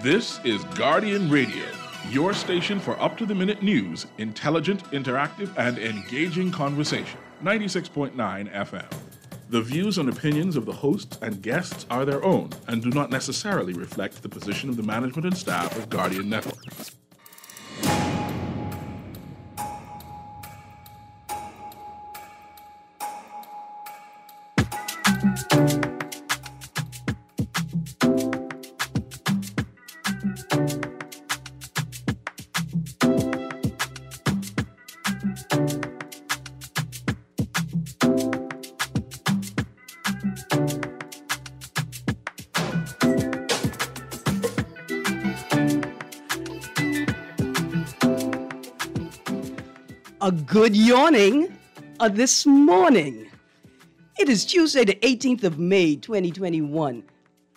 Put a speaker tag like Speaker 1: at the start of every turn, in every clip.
Speaker 1: This is Guardian Radio, your station for up-to-the-minute news, intelligent, interactive, and engaging conversation. 96.9 FM. The views and opinions of the hosts and guests are their own and do not necessarily reflect the position of the management and staff of Guardian Network.
Speaker 2: A good yawning this morning. It is Tuesday, the 18th of May, 2021,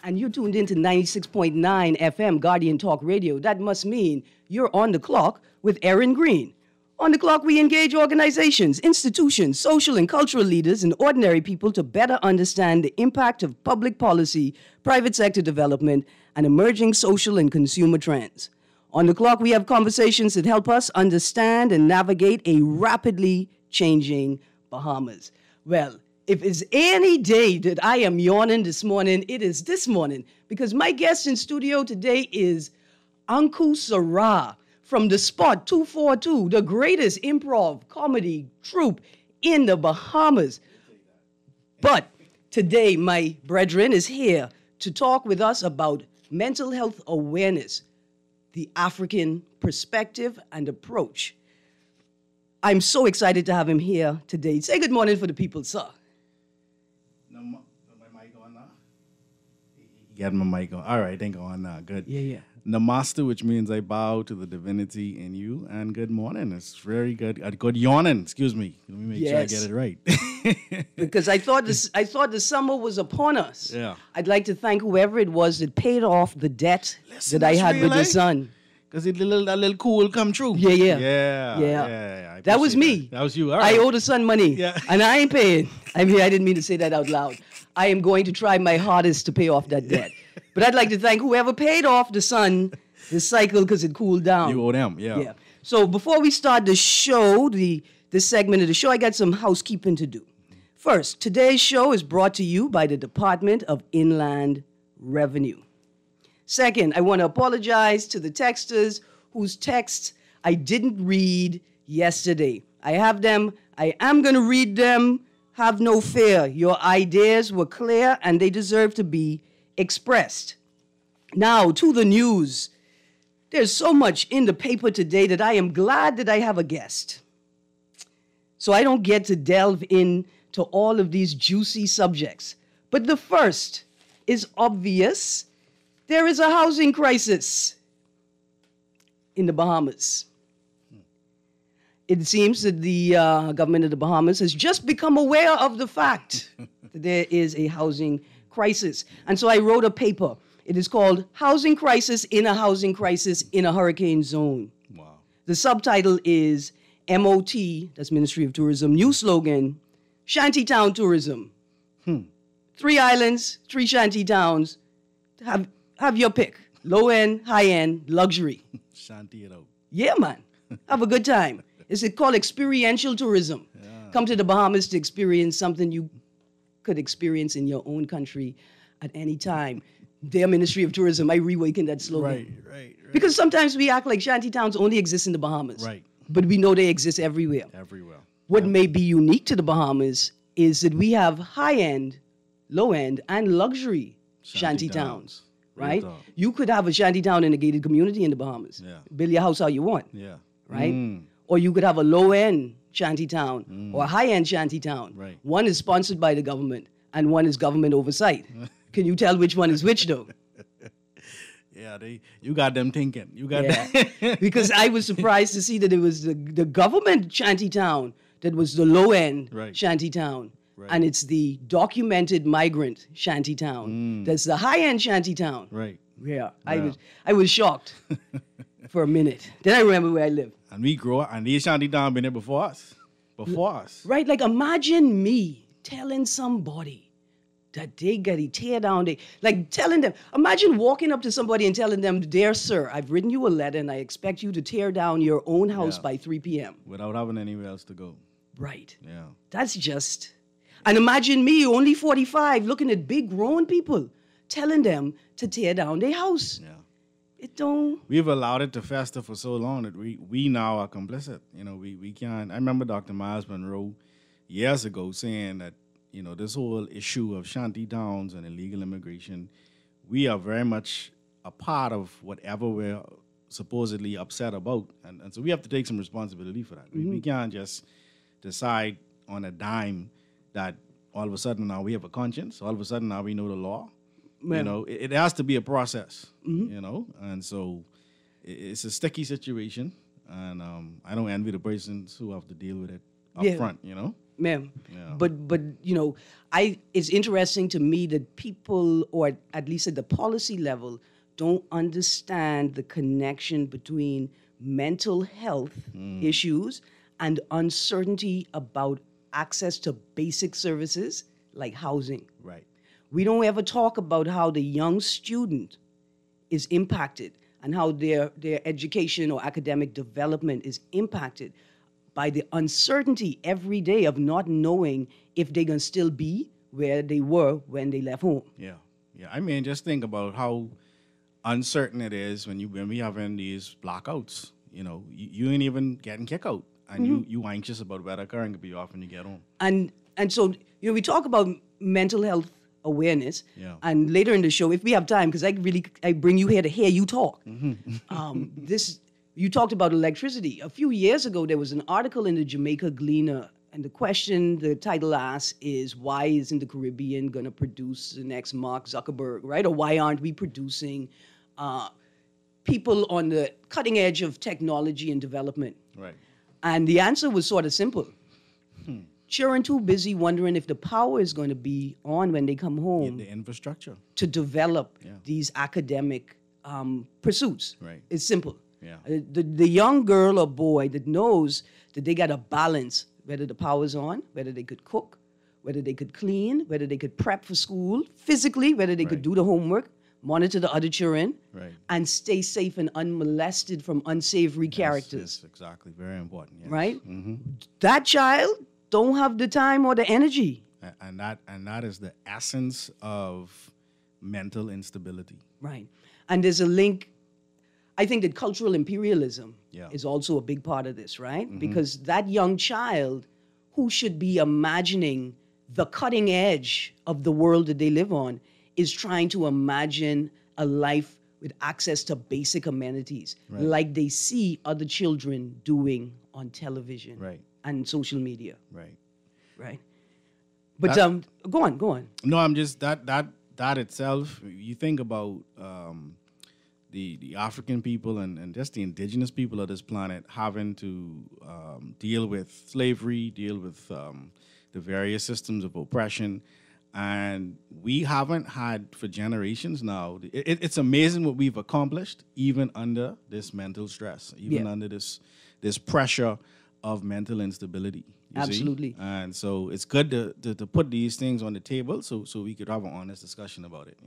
Speaker 2: and you're tuned into 96.9 FM Guardian Talk Radio. That must mean you're on the clock with Erin Greene. On the clock, we engage organizations, institutions, social and cultural leaders, and ordinary people to better understand the impact of public policy, private sector development, and emerging social and consumer trends. On the clock, we have conversations that help us understand and navigate a rapidly changing Bahamas. Well, if it's any day that I am yawning this morning, it is this morning, because my guest in studio today is Anku Sarah from the Spot 242, the greatest improv comedy troupe in the Bahamas. But today, my brethren is here to talk with us about mental health awareness, the African perspective and approach. I'm so excited to have him here today. Say good morning for the people, sir.
Speaker 3: No, my mic on now? You got my mic on. All right, ain't on now. Good.
Speaker 2: Yeah.
Speaker 3: Namaste, which means I bow to the divinity in you, and good morning. It's very good. Good yawning, excuse me. Let me make sure I get it right.
Speaker 2: Because I thought the summer was upon us.
Speaker 3: Yeah.
Speaker 2: I'd like to thank whoever it was that paid off the debt that I had with the sun.
Speaker 3: Because a little cool come true.
Speaker 2: Yeah. That was me.
Speaker 3: That was you. All right.
Speaker 2: I owe the sun money.
Speaker 3: Yeah.
Speaker 2: And I ain't paying. I didn't mean to say that out loud. I am going to try my hardest to pay off that debt. But I'd like to thank whoever paid off the sun this cycle because it cooled down.
Speaker 3: You owe them, yeah.
Speaker 2: So before we start the show, this segment of the show, I got some housekeeping to do. First, today's show is brought to you by the Department of Inland Revenue. Second, I want to apologize to the texters whose texts I didn't read yesterday. I have them. I am going to read them. Have no fear. Your ideas were clear and they deserve to be expressed. Now, to the news. There's so much in the paper today that I am glad that I have a guest. So I don't get to delve into all of these juicy subjects. But the first is obvious. There is a housing crisis in the Bahamas. It seems that the government of the Bahamas has just become aware of the fact that there is a housing crisis. And so I wrote a paper. It is called Housing Crisis in a Housing Crisis in a Hurricane Zone.
Speaker 3: Wow.
Speaker 2: The subtitle is MOT, that's Ministry of Tourism, new slogan, Shantytown Tourism. 3 islands, 3 shanty towns. Have your pick. Low end, high end, luxury.
Speaker 3: Shanty it out.
Speaker 2: Yeah, man. Have a good time. It's called experiential tourism.
Speaker 3: Yeah.
Speaker 2: Come to the Bahamas to experience something you could experience in your own country at any time. Their Ministry of Tourism, I reawakened that slogan.
Speaker 3: Right.
Speaker 2: Because sometimes we act like shanty towns only exist in the Bahamas.
Speaker 3: Right.
Speaker 2: But we know they exist everywhere.
Speaker 3: Everywhere.
Speaker 2: What may be unique to the Bahamas is that we have high-end, low-end, and luxury shanty towns. Right? You could have a shanty town in a gated community in the Bahamas.
Speaker 3: Yeah.
Speaker 2: Build your house how you want.
Speaker 3: Yeah.
Speaker 2: Right? Or you could have a low-end shanty town or a high-end shanty town.
Speaker 3: Right.
Speaker 2: One is sponsored by the government and one is government oversight. Can you tell which one is which, though?
Speaker 3: Yeah, you got them thinking. You got them.
Speaker 2: Because I was surprised to see that it was the government shanty town that was the low-end shanty town. Right. And it's the documented migrant shanty town. That's the high-end shanty town.
Speaker 3: Right.
Speaker 2: Yeah. I was shocked for a minute. Then I remember where I live.
Speaker 3: And we grew up, and these shanty town been there before us. Before us.
Speaker 2: Right? Like imagine me telling somebody that they got to tear down. Like telling them, imagine walking up to somebody and telling them, "Dear sir, I've written you a letter and I expect you to tear down your own house by 3 p.m."
Speaker 3: Without having anywhere else to go.
Speaker 2: Right.
Speaker 3: Yeah.
Speaker 2: That's just. And imagine me, only 45, looking at big grown people, telling them to tear down their house.
Speaker 3: Yeah.
Speaker 2: It don't.
Speaker 3: We've allowed it to fester for so long that we now are complicit. We can't. I remember Dr. Miles Monroe years ago saying that, this whole issue of shanty towns and illegal immigration, we are very much a part of whatever we're supposedly upset about. And so we have to take some responsibility for that. We can't just decide on a dime that all of a sudden now we have a conscience, all of a sudden now we know the law. It has to be a process, and so it's a sticky situation, and I don't envy the persons who have to deal with it up front,
Speaker 2: Ma'am.
Speaker 3: Yeah.
Speaker 2: But it's interesting to me that people, or at least at the policy level, don't understand the connection between mental health issues and uncertainty about access to basic services like housing.
Speaker 3: Right.
Speaker 2: We don't ever talk about how the young student is impacted and how their education or academic development is impacted by the uncertainty every day of not knowing if they're going to still be where they were when they left home.
Speaker 3: Yeah. I mean, just think about how uncertain it is when we having these blackouts. You ain't even getting kicked out, and you anxious about whether current could be off when you get home. And
Speaker 2: so we talk about mental health awareness, and later in the show, if we have time, because I bring you here to hear you talk. You talked about electricity. A few years ago, there was an article in the Jamaica Gleaner, and the title asks is, why isn't the Caribbean going to produce the next Mark Zuckerberg, right? Or why aren't we producing people on the cutting edge of technology and development?
Speaker 3: Right.
Speaker 2: And the answer was sort of simple. Children too busy wondering if the power is going to be on when they come home.
Speaker 3: The infrastructure.
Speaker 2: To develop these academic pursuits.
Speaker 3: Right.
Speaker 2: It's simple.
Speaker 3: Yeah.
Speaker 2: The young girl or boy that knows that they got to balance whether the power's on, whether they could cook, whether they could clean, whether they could prep for school physically, whether they could do the homework, monitor the other children, and stay safe and unmolested from unsavory characters.
Speaker 3: Yes, exactly. Very important. Yes.
Speaker 2: Right? That child don't have the time or the energy.
Speaker 3: And that is the essence of mental instability.
Speaker 2: Right. And there's a link. I think that cultural imperialism is also a big part of this, right? Because that young child who should be imagining the cutting edge of the world that they live on is trying to imagine a life with access to basic amenities, like they see other children doing on television and social media. Right. But go on.
Speaker 3: No, I'm just that itself. You think about the African people and just the indigenous people of this planet having to deal with slavery, deal with the various systems of oppression. And we haven't had for generations now. It's amazing what we've accomplished, even under this mental stress, even under this pressure of mental instability.
Speaker 2: Absolutely.
Speaker 3: See? And so it's good to put these things on the table so we could have an honest discussion about it.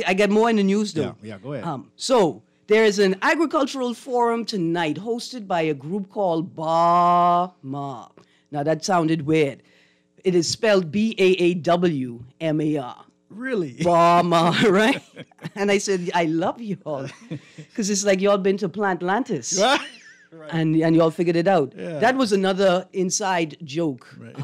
Speaker 2: I get more in the news though.
Speaker 3: Yeah, go ahead.
Speaker 2: So there is an agricultural forum tonight hosted by a group called BAWMAR. Now that sounded weird. It is spelled BAAWMAR.
Speaker 3: Really?
Speaker 2: BAWMAR, right? And I said, I love y'all. Because it's like y'all been to Plantlantis. Right. And y'all figured it out.
Speaker 3: Yeah.
Speaker 2: That was another inside joke. Right.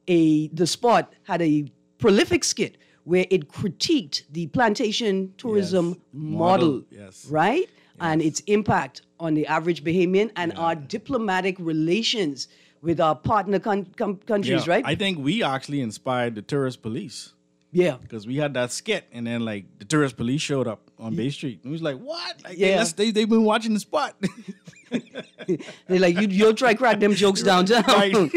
Speaker 2: The Spot had a prolific skit where it critiqued the plantation tourism model. Right? Yes. And its impact on the average Bahamian and our diplomatic relations with our partner countries, right?
Speaker 3: I think we actually inspired the tourist police.
Speaker 2: Yeah.
Speaker 3: Because we had that skit, and then, the tourist police showed up on Bay Street. And we was like, what? They've been watching The Spot.
Speaker 2: They're like, you'll try crack them jokes downtown. Right.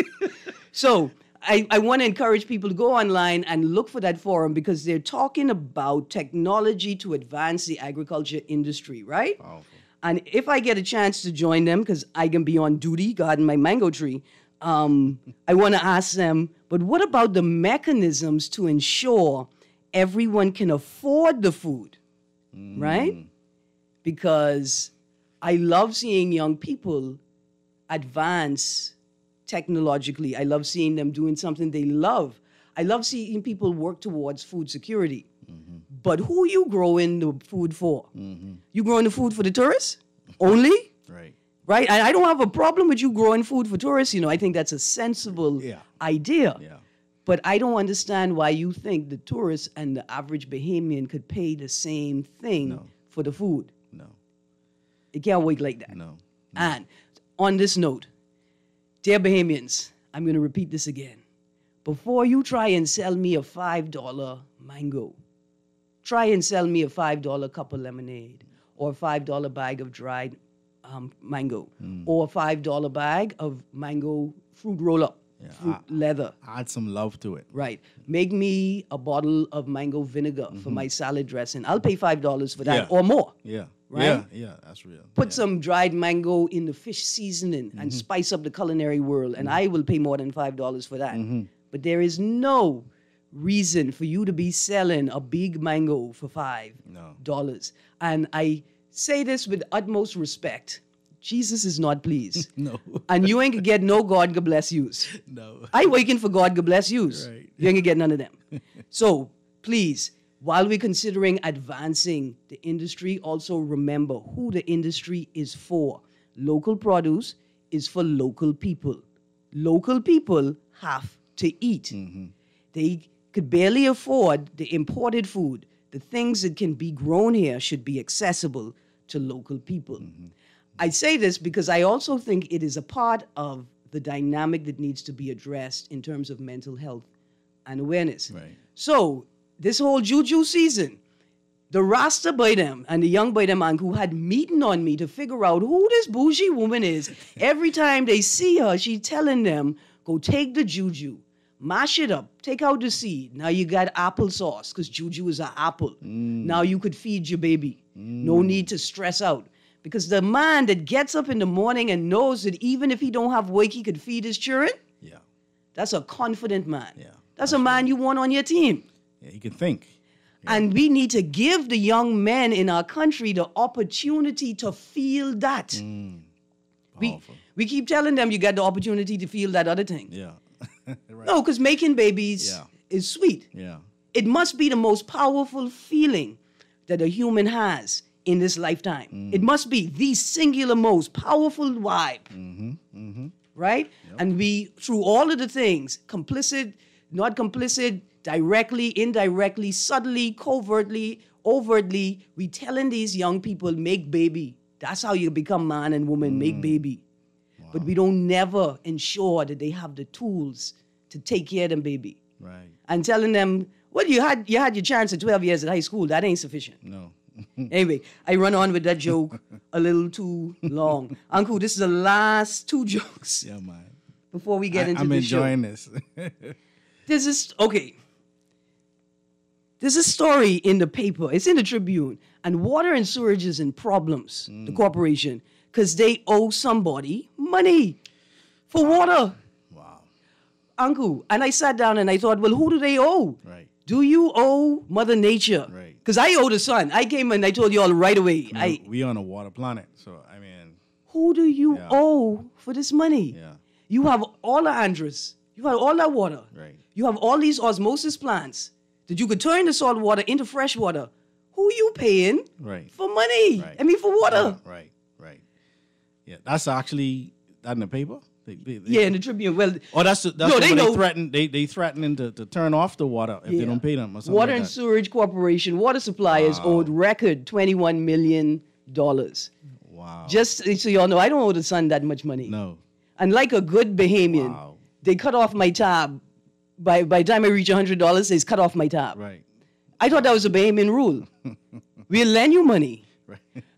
Speaker 2: So I want to encourage people to go online and look for that forum because they're talking about technology to advance the agriculture industry, right?
Speaker 3: Powerful.
Speaker 2: And if I get a chance to join them, because I can be on duty guarding my mango tree, I want to ask them, but what about the mechanisms to ensure everyone can afford the food, right? Because I love seeing young people advance technologically. I love seeing them doing something they love. I love seeing people work towards food security. But who you growing the food for? You growing the food for the tourists only? Right? And I don't have a problem with you growing food for tourists. You know, I think that's a sensible idea. But I don't understand why you think the tourist and the average Bahamian could pay the same thing for the food.
Speaker 3: No.
Speaker 2: It can't work like that.
Speaker 3: No.
Speaker 2: And on this note, dear Bahamians, I'm going to repeat this again. Before you try and sell me a $5 mango, try and sell me a $5 cup of lemonade or a $5 bag of dried mango or a $5 bag of mango fruit roll-up, fruit leather.
Speaker 3: Add some love to it.
Speaker 2: Right. Make me a bottle of mango vinegar for my salad dressing. I'll pay $5 for that or more.
Speaker 3: Yeah.
Speaker 2: Right?
Speaker 3: Yeah, that's real.
Speaker 2: Put some dried mango in the fish seasoning and spice up the culinary world, and I will pay more than $5 for that. But there is no reason for you to be selling a big mango for $5. And I say this with utmost respect. Jesus is not pleased.
Speaker 3: No.
Speaker 2: And you ain't gonna get no God bless yous.
Speaker 3: No.
Speaker 2: I waiting for God bless yous.
Speaker 3: Right.
Speaker 2: You ain't gonna get none of them. So please, while we're considering advancing the industry, also remember who the industry is for. Local produce is for local people. Local people have to eat. They could barely afford the imported food. The things that can be grown here should be accessible to local people. I say this because I also think it is a part of the dynamic that needs to be addressed in terms of mental health and awareness.
Speaker 3: Right.
Speaker 2: So this whole juju season, the Rasta boy them and the young boy them who had meeting on me to figure out who this bougie woman is. Every time they see her, she telling them, go take the juju, mash it up, take out the seed. Now you got applesauce because juju is an apple. Now you could feed your baby. No need to stress out. Because the man that gets up in the morning and knows that even if he don't have work, he could feed his children, that's a confident man. That's a man you want on your team.
Speaker 3: Yeah, he can think.
Speaker 2: And we need to give the young men in our country the opportunity to feel that. We keep telling them you got the opportunity to feel that other thing.
Speaker 3: Right.
Speaker 2: No, because making babies is sweet. It must be the most powerful feeling that a human has in this lifetime. It must be the singular most powerful vibe. Right? And we, through all of the things, complicit, not complicit, directly, indirectly, subtly, covertly, overtly, we telling these young people, make baby. That's how you become man and woman, make baby. But we don't never ensure that they have the tools to take care of them baby.
Speaker 3: Right.
Speaker 2: And telling them, well, you had your chance at 12 years at high school. That ain't sufficient.
Speaker 3: No.
Speaker 2: Anyway, I run on with that joke a little too long. Uncle, this is the last two jokes.
Speaker 3: Yeah, man.
Speaker 2: Before we get into the show.
Speaker 3: I'm enjoying this.
Speaker 2: There's a story in the paper. It's in the Tribune. And Water and Sewerage is in problems, the corporation, because they owe somebody money for water.
Speaker 3: Wow.
Speaker 2: Uncle, and I sat down and I thought, well, who do they owe?
Speaker 3: Right.
Speaker 2: Do you owe Mother Nature?
Speaker 3: Right.
Speaker 2: Because I owe the sun. I came and I told you all right away.
Speaker 3: We on a water planet, so I mean.
Speaker 2: Who do you owe for this money?
Speaker 3: Yeah.
Speaker 2: You have all the Andres. You have all that water.
Speaker 3: Right.
Speaker 2: You have all these osmosis plants that you could turn the salt water into fresh water. Who you paying for money?
Speaker 3: Right.
Speaker 2: I mean, for water.
Speaker 3: Right. Yeah, that's actually that in the paper.
Speaker 2: Yeah, in the Tribune. Well,
Speaker 3: that's
Speaker 2: no,
Speaker 3: they
Speaker 2: know.
Speaker 3: threaten. They threatening to turn off the water if they don't pay them. Or something
Speaker 2: Water
Speaker 3: like
Speaker 2: and
Speaker 3: that.
Speaker 2: Sewerage Corporation, water suppliers owed record $21 million.
Speaker 3: Wow.
Speaker 2: Just so y'all know, I don't owe the sun that much money.
Speaker 3: No.
Speaker 2: And like a good Bahamian, they cut off my tab. By the time I reach $100, they cut off my tab.
Speaker 3: Right.
Speaker 2: I thought that was a Bahamian rule. We'll lend you money,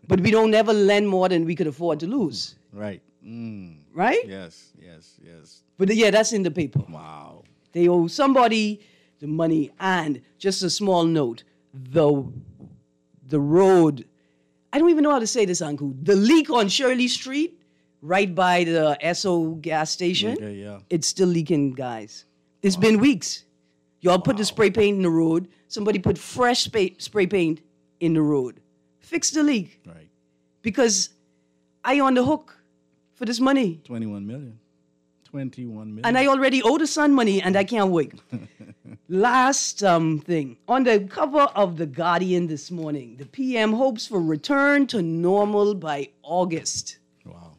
Speaker 2: but we don't never lend more than we could afford to lose.
Speaker 3: Right.
Speaker 2: Right?
Speaker 3: Yes.
Speaker 2: But yeah, that's in the paper.
Speaker 3: Wow.
Speaker 2: They owe somebody the money. And just a small note, the road, I don't even know how to say this, Uncle. The leak on Shirley Street right by the Esso gas station.
Speaker 3: Okay, yeah.
Speaker 2: It's still leaking, guys. It's been weeks. Y'all put the spray paint in the road. Somebody put fresh spray paint in the road. Fix the leak.
Speaker 3: Right.
Speaker 2: Because I on the hook for this money.
Speaker 3: 21 million. 21 million.
Speaker 2: And I already owe the son money, and I can't wait. Last thing. On the cover of The Guardian this morning, the PM hopes for return to normal by August.
Speaker 3: Wow.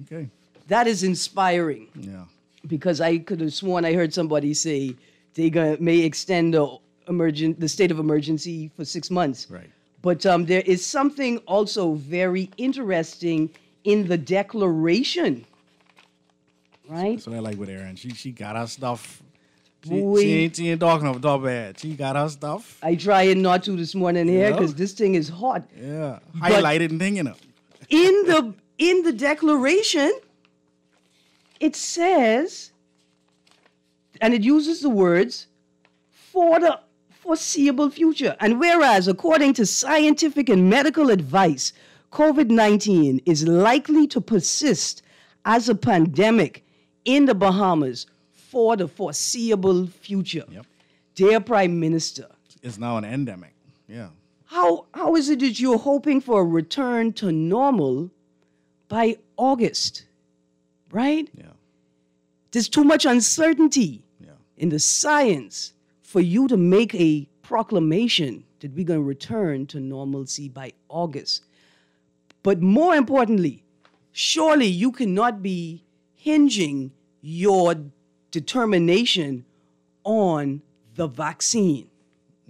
Speaker 3: Okay.
Speaker 2: That is inspiring.
Speaker 3: Yeah.
Speaker 2: Because I could have sworn I heard somebody say they may extend the state of emergency for 6 months.
Speaker 3: Right.
Speaker 2: But there is something also very interesting in the declaration. Right?
Speaker 3: So I like with Erin. She got her stuff. She ain't talking of top bad. She got her stuff.
Speaker 2: I trying not to this morning here because this thing is hot.
Speaker 3: Yeah. Highlighted and thing, you know.
Speaker 2: In the declaration, it says, and it uses the words, for the foreseeable future. And whereas, according to scientific and medical advice, COVID-19 is likely to persist as a pandemic in the Bahamas for the foreseeable future.
Speaker 3: Yep.
Speaker 2: Dear Prime Minister,
Speaker 3: It's now an endemic. Yeah.
Speaker 2: how is it that you're hoping for a return to normal by August? Right?
Speaker 3: Yeah.
Speaker 2: There's too much uncertainty
Speaker 3: Yeah.
Speaker 2: in the science for you to make a proclamation that we're going to return to normalcy by August. But more importantly, surely you cannot be hinging your determination on the vaccine,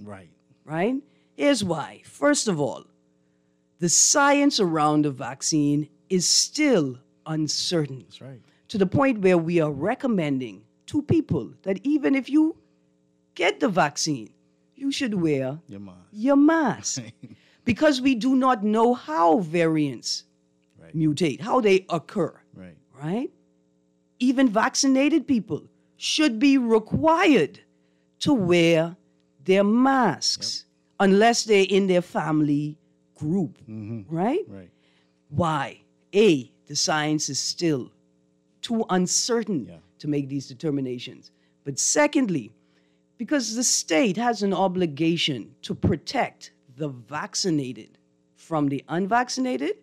Speaker 3: Right.
Speaker 2: right? Here's why. First of all, the science around the vaccine is still uncertain.
Speaker 3: That's right.
Speaker 2: To the point where we are recommending to people that even if you get the vaccine, you should wear
Speaker 3: Your mask.
Speaker 2: your mask. Because we do not know how variants
Speaker 3: Right.
Speaker 2: mutate, how they occur,
Speaker 3: Right.
Speaker 2: right? Even vaccinated people should be required to wear their masks unless they're in their family group, right?
Speaker 3: Right.
Speaker 2: Why? A, the science is still too uncertain
Speaker 3: Yeah.
Speaker 2: to make these determinations. But secondly, because the state has an obligation to protect the vaccinated from the unvaccinated,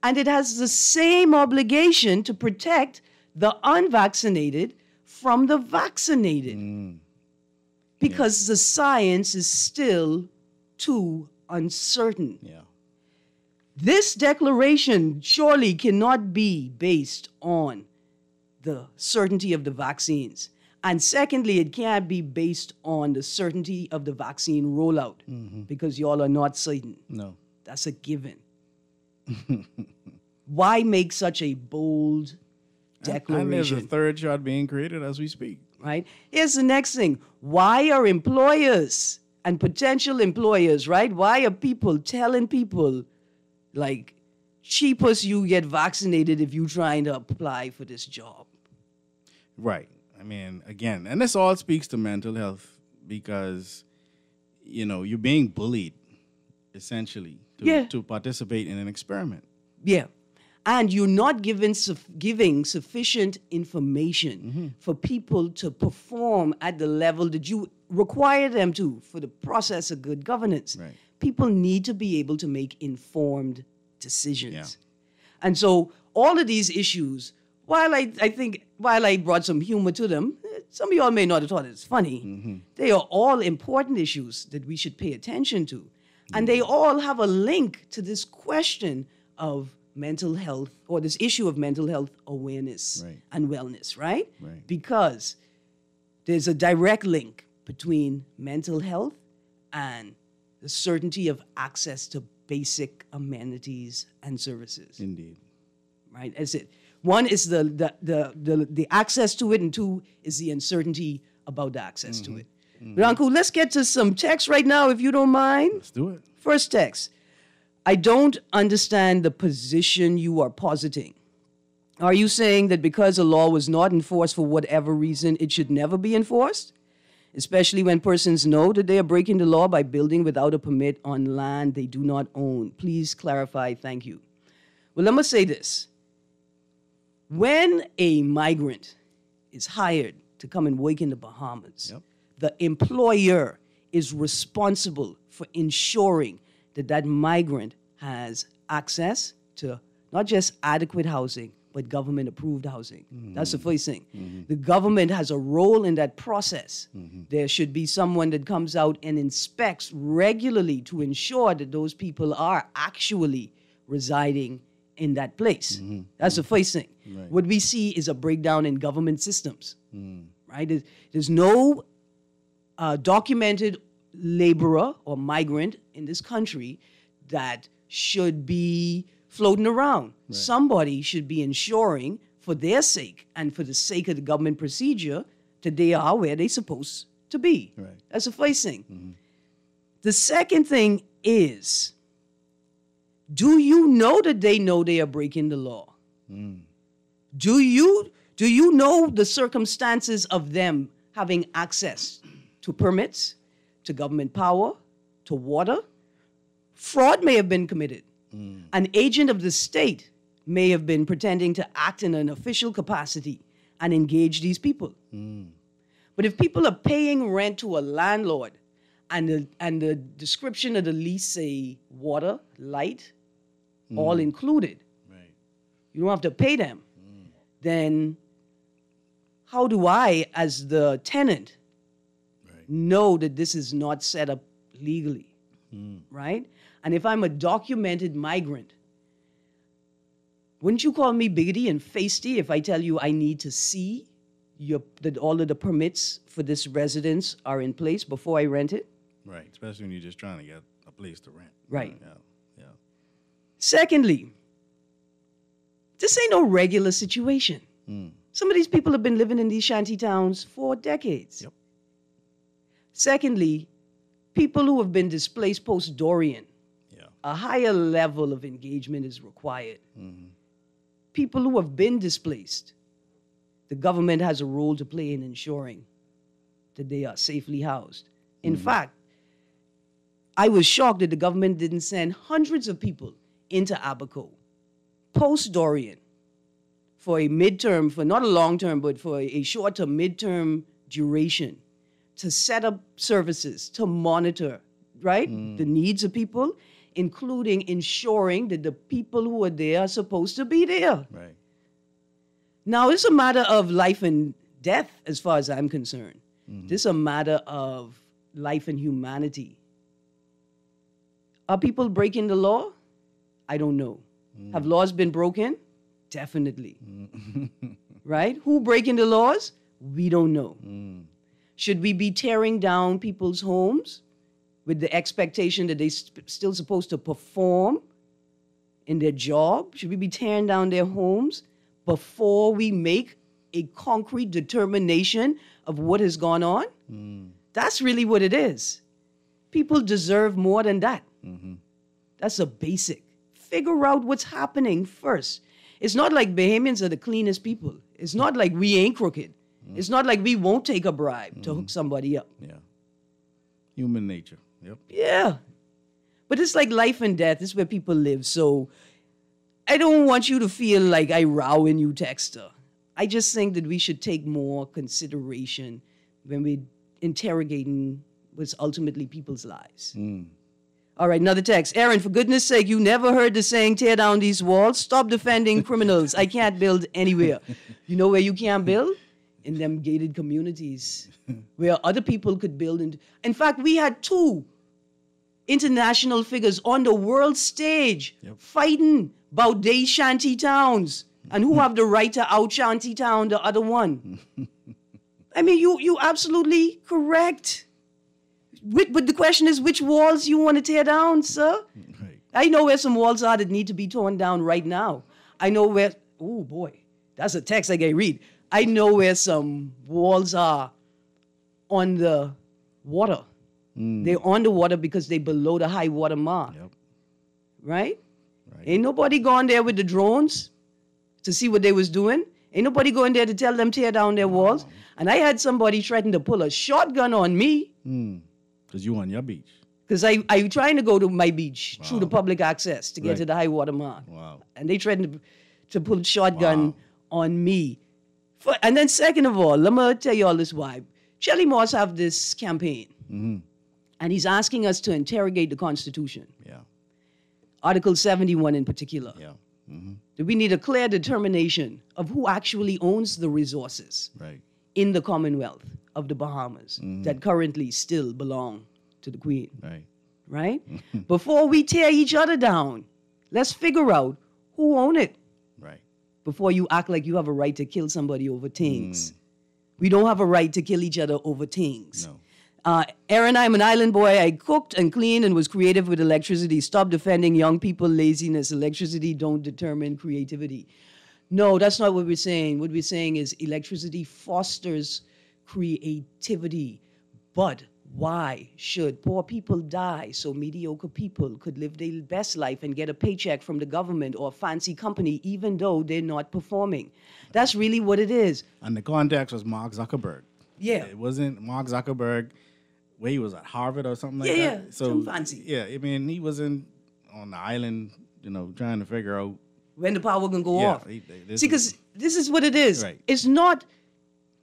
Speaker 2: and it has the same obligation to protect the unvaccinated from the vaccinated. Because the science is still too uncertain.
Speaker 3: Yeah.
Speaker 2: This declaration surely cannot be based on the certainty of the vaccines. And secondly, it can't be based on the certainty of the vaccine rollout because y'all are not certain.
Speaker 3: No.
Speaker 2: That's a given. Why make such a bold declaration?
Speaker 3: And there's a third shot being created as we speak.
Speaker 2: Right? Here's the next thing. Why are employers and potential employers, right? Why are people telling people, like, cheapest you get vaccinated if you're trying to apply for this job?
Speaker 3: Right. I mean, again, and this all speaks to mental health because, you know, you're being bullied, essentially, to participate in an experiment.
Speaker 2: Yeah. And you're not giving sufficient information for people to perform at the level that you require them to for the process of good governance.
Speaker 3: Right.
Speaker 2: People need to be able to make informed decisions.
Speaker 3: Yeah.
Speaker 2: And so all of these issues, while I brought some humor to them, some of y'all may not have thought it's funny. They are all important issues that we should pay attention to. And they all have a link to this question of mental health, or this issue of mental health awareness and wellness, right?
Speaker 3: Right.
Speaker 2: Because there's a direct link between mental health and the certainty of access to basic amenities and services.
Speaker 3: Indeed.
Speaker 2: Right? That's it. One is the access to it, and two is the uncertainty about the access to it. But Uncle, let's get to some text right now, if you don't mind.
Speaker 3: Let's do it.
Speaker 2: First text. I don't understand the position you are positing. Are you saying that because a law was not enforced for whatever reason, it should never be enforced? Especially when persons know that they are breaking the law by building without a permit on land they do not own. Please clarify. Thank you. Well, let me say this. When a migrant is hired to come and work in the Bahamas, the employer is responsible for ensuring that that migrant has access to not just adequate housing, but government-approved housing. That's the first thing. The government has a role in that process. There should be someone that comes out and inspects regularly to ensure that those people are actually residing in that place. That's the first thing. Right. What we see is a breakdown in government systems. Right? There's no documented laborer or migrant in this country that should be floating around. Right. Somebody should be ensuring for their sake and for the sake of the government procedure that they are where they're supposed to be. Right. That's the first thing. The second thing is, do you know that they know they are breaking the law? Do you know the circumstances of them having access to permits, to government power, to water? Fraud may have been committed. An agent of the state may have been pretending to act in an official capacity and engage these people. But if people are paying rent to a landlord and the description of the lease say water, light, all included, right, you don't have to pay them, then how do I, as the tenant, know that this is not set up legally, right? And if I'm a documented migrant, wouldn't you call me biggity and feisty if I tell you I need to see that all of the permits for this residence are in place before I rent it?
Speaker 3: Right, especially when you're just trying to get a place to rent.
Speaker 2: Right.
Speaker 3: Yeah.
Speaker 2: Secondly, this ain't no regular situation. Some of these people have been living in these shanty towns for decades. Yep. Secondly, people who have been displaced post-Dorian, a higher level of engagement is required. People who have been displaced, the government has a role to play in ensuring that they are safely housed. In fact, I was shocked that the government didn't send hundreds of people into Abaco post-Dorian for a midterm, for not a long term, but for a short to midterm duration, to set up services, to monitor, right, the needs of people, including ensuring that the people who are there are supposed to be there. Right. Now, it's a matter of life and death as far as I'm concerned. This is a matter of life and humanity. Are people breaking the law? I don't know. Have laws been broken? Definitely. Right? Who breaking the laws? We don't know. Should we be tearing down people's homes with the expectation that they're still supposed to perform in their job? Should we be tearing down their homes before we make a concrete determination of what has gone on? That's really what it is. People deserve more than that. That's a basic. Figure out what's happening first. It's not like Bahamians are the cleanest people. It's not like we ain't crooked. It's not like we won't take a bribe to hook somebody up.
Speaker 3: Yeah. Human nature. Yep.
Speaker 2: Yeah. But it's like life and death. It's where people live. So I don't want you to feel like I rowing you, Texter. I just think that we should take more consideration when we're interrogating what's ultimately people's lives. All right, another text. Erin, for goodness sake, you never heard the saying, tear down these walls? Stop defending criminals. I can't build anywhere. You know where you can't build? In them gated communities where other people could build. In fact, we had 2 international figures on the world stage fighting about they shanty towns and who have the right to out shanty town the other one. I mean, you absolutely correct. But the question is, which walls you want to tear down, sir? Right. I know where some walls are that need to be torn down right now. I know where, oh boy, that's a text I can read. I know where some walls are on the water. They're on the water because they're below the high water mark. Yep. Right? Ain't nobody gone there with the drones to see what they was doing. Ain't nobody going there to tell them tear down their walls. And I had somebody threaten to pull a shotgun on me.
Speaker 3: Because you on your beach.
Speaker 2: Because I trying to go to my beach through the public access to get to the high water mark. And they threatened to pull a shotgun on me. And then second of all, let me tell you all this why. Shelley Moss have this campaign, and he's asking us to interrogate the Constitution.
Speaker 3: Yeah.
Speaker 2: Article 71 in particular.
Speaker 3: Yeah.
Speaker 2: That we need a clear determination of who actually owns the resources
Speaker 3: Right.
Speaker 2: in the Commonwealth of the Bahamas that currently still belong to the Queen.
Speaker 3: Right.
Speaker 2: Right? Before we tear each other down, let's figure out who own it
Speaker 3: Right.
Speaker 2: before you act like you have a right to kill somebody over things. We don't have a right to kill each other over things.
Speaker 3: No.
Speaker 2: Erin, I'm an island boy. I cooked and cleaned and was creative with electricity. Stop defending young people laziness. Electricity don't determine creativity. No, that's not what we're saying. What we're saying is electricity fosters creativity. But why should poor people die so mediocre people could live their best life and get a paycheck from the government or a fancy company even though they're not performing? That's really what it is.
Speaker 3: And the context was Mark Zuckerberg.
Speaker 2: Yeah.
Speaker 3: It wasn't Mark Zuckerberg where he was at Harvard or something like that.
Speaker 2: Yeah, some fancy.
Speaker 3: Yeah, I mean, he wasn't on the island, trying to figure out.
Speaker 2: When the power can go off. See,
Speaker 3: this
Speaker 2: because this is what it is.
Speaker 3: Right.
Speaker 2: It's not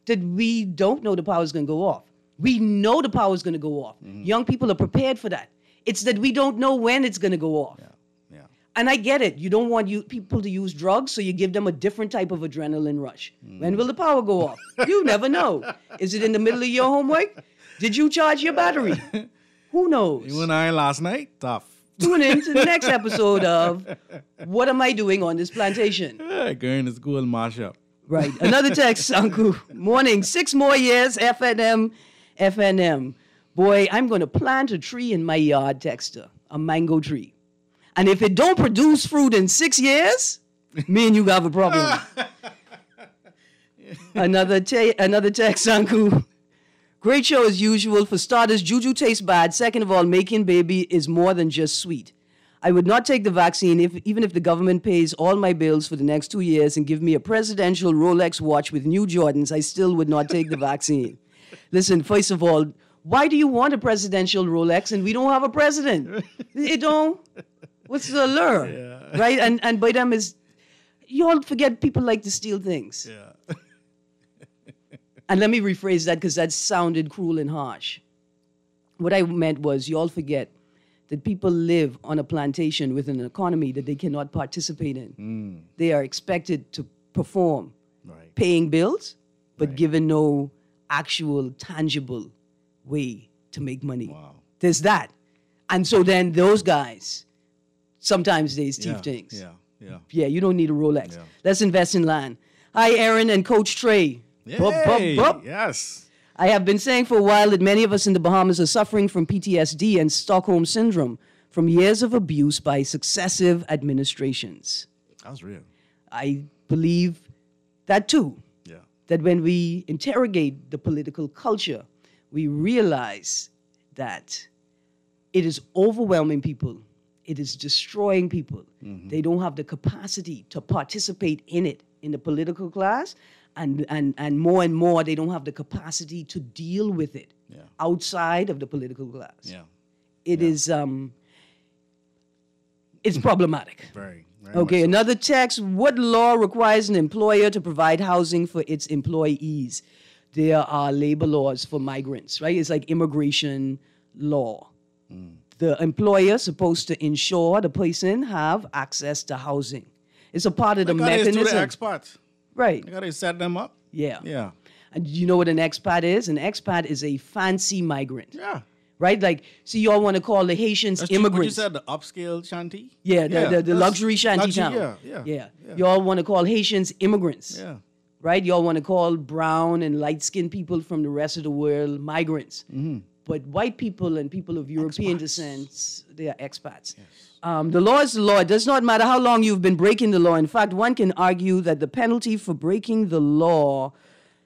Speaker 2: that we don't know the power is going to go off. We know the power is going to go off. Young people are prepared for that. It's that we don't know when it's going to go off.
Speaker 3: Yeah.
Speaker 2: And I get it. You don't want people to use drugs, so you give them a different type of adrenaline rush. When will the power go off? You never know. Is it in the middle of your homework? Did you charge your battery? Who knows?
Speaker 3: You and I last night, tough.
Speaker 2: Tune in to the next episode of What Am I Doing on This Plantation?
Speaker 3: Going to school and mash up.
Speaker 2: Right. Another text, Uncle. Morning. 6 more years, FNM. Boy, I'm going to plant a tree in my yard, Texter. A mango tree. And if it don't produce fruit in 6 years, me and you have a problem. Another text, Uncle. Great show as usual. For starters, juju tastes bad. Second of all, making baby is more than just sweet. I would not take the vaccine even if the government pays all my bills for the next 2 years and give me a presidential Rolex watch with new Jordans. I still would not take the vaccine. Listen, first of all, why do you want a presidential Rolex and we don't have a president? It don't. What's the allure? Yeah. Right? And by them is, you all forget people like to steal things.
Speaker 3: Yeah.
Speaker 2: And let me rephrase that because that sounded cruel and harsh. What I meant was you all forget that people live on a plantation with an economy that they cannot participate in. They are expected to perform, paying bills, but given no actual tangible way to make money.
Speaker 3: Wow.
Speaker 2: There's that. And so then those guys, sometimes they thief things. Yeah, you don't need a Rolex.
Speaker 3: Yeah.
Speaker 2: Let's invest in land. Hi, Erin and Coach Trey.
Speaker 3: Yay, yes.
Speaker 2: I have been saying for a while that many of us in the Bahamas are suffering from PTSD and Stockholm Syndrome from years of abuse by successive administrations.
Speaker 3: That's real.
Speaker 2: I believe that too.
Speaker 3: Yeah.
Speaker 2: That when we interrogate the political culture, we realize that it is overwhelming people. It is destroying people. They don't have the capacity to participate in it, in the political class. And more, they don't have the capacity to deal with it outside of the political class.
Speaker 3: Yeah.
Speaker 2: It is, it's problematic.
Speaker 3: Very
Speaker 2: Okay,
Speaker 3: much so.
Speaker 2: another text. What law requires an employer to provide housing for its employees? There are labor laws for migrants, right? It's like immigration law. The employer is supposed to ensure the person have access to housing. It's a part of the mechanism.
Speaker 3: To the expats.
Speaker 2: Right.
Speaker 3: You got to set them up.
Speaker 2: Yeah.
Speaker 3: Yeah.
Speaker 2: And you know what an expat is? An expat is a fancy migrant.
Speaker 3: Yeah.
Speaker 2: Right? Like, see, y'all want to call the Haitians
Speaker 3: That's
Speaker 2: immigrants.
Speaker 3: what you said, the upscale shanty?
Speaker 2: Yeah, the
Speaker 3: that's
Speaker 2: luxury shanty
Speaker 3: luxury,
Speaker 2: town.
Speaker 3: Yeah.
Speaker 2: Y'all want to call Haitians immigrants.
Speaker 3: Yeah.
Speaker 2: Right? Y'all want to call brown and light-skinned people from the rest of the world migrants. But white people and people of European descent, they are expats. Yes. The law is the law. It does not matter how long you've been breaking the law. In fact, one can argue that the penalty for breaking the law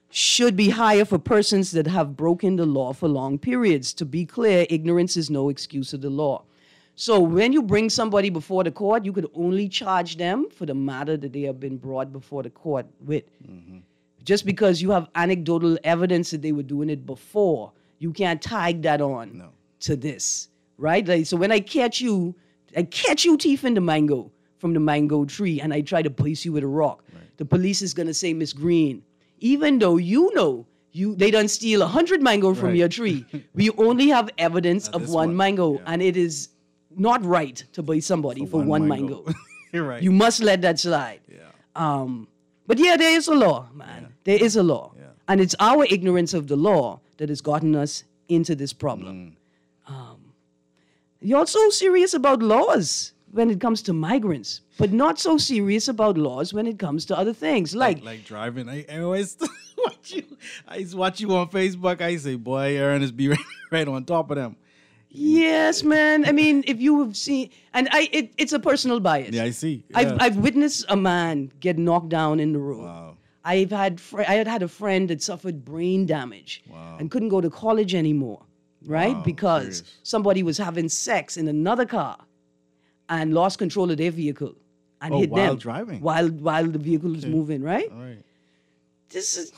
Speaker 2: should be higher for persons that have broken the law for long periods. To be clear, ignorance is no excuse of the law. So when you bring somebody before the court, you could only charge them for the matter that they have been brought before the court with. Just because you have anecdotal evidence that they were doing it before, you can't tag that on to this, right? Like, so when I catch you thieving the mango from the mango tree and I try to place you with a rock. Right. the police is going to say, Miss Greene, even though you know they done steal 100 mango from
Speaker 3: Right.
Speaker 2: your tree, we only have evidence of
Speaker 3: this
Speaker 2: one
Speaker 3: one,
Speaker 2: mango,
Speaker 3: yeah.
Speaker 2: and it is not right to buy somebody for one mango.
Speaker 3: You're right.
Speaker 2: You must let that slide.
Speaker 3: Yeah.
Speaker 2: But yeah, there is a law, man.
Speaker 3: Yeah.
Speaker 2: There is a law.
Speaker 3: Yeah.
Speaker 2: And it's our ignorance of the law that has gotten us into this problem. You're also serious about laws when it comes to migrants, but not so serious about laws when it comes to other things. Like
Speaker 3: driving. I always watch you. I used to watch you on Facebook. I say, boy, Erin is be right on top of them.
Speaker 2: yes, man. I mean, if you have seen, and it's a personal bias.
Speaker 3: Yeah, I see. Yeah.
Speaker 2: I've witnessed a man get knocked down in the road.
Speaker 3: Wow.
Speaker 2: I had a friend that suffered brain damage
Speaker 3: Wow.
Speaker 2: and couldn't go to college anymore, right?
Speaker 3: Wow,
Speaker 2: Because
Speaker 3: serious.
Speaker 2: somebody was having sex in another car and lost control of their vehicle and
Speaker 3: Oh,
Speaker 2: hit
Speaker 3: while
Speaker 2: them
Speaker 3: driving?
Speaker 2: while the vehicle was moving, right?
Speaker 3: All right.
Speaker 2: This is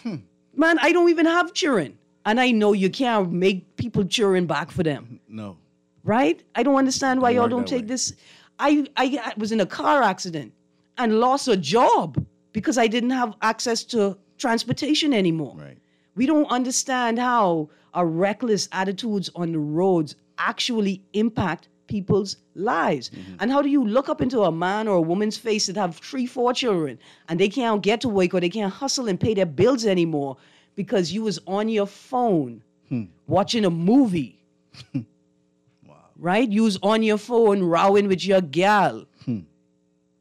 Speaker 2: man, I don't even have children. And I know you can't make people children back for them.
Speaker 3: No.
Speaker 2: Right? I don't understand why
Speaker 3: Don't
Speaker 2: y'all
Speaker 3: work
Speaker 2: don't
Speaker 3: that
Speaker 2: take
Speaker 3: way.
Speaker 2: this. I was in a car accident and lost a job because I didn't have access to transportation anymore.
Speaker 3: Right.
Speaker 2: We don't understand how our reckless attitudes on the roads actually impact people's lives. And how do you look up into a man or a woman's face that have 3-4 children and they can't get to work or they can't hustle and pay their bills anymore because you was on your phone watching a movie? Right? You was on your phone rowing with your gal.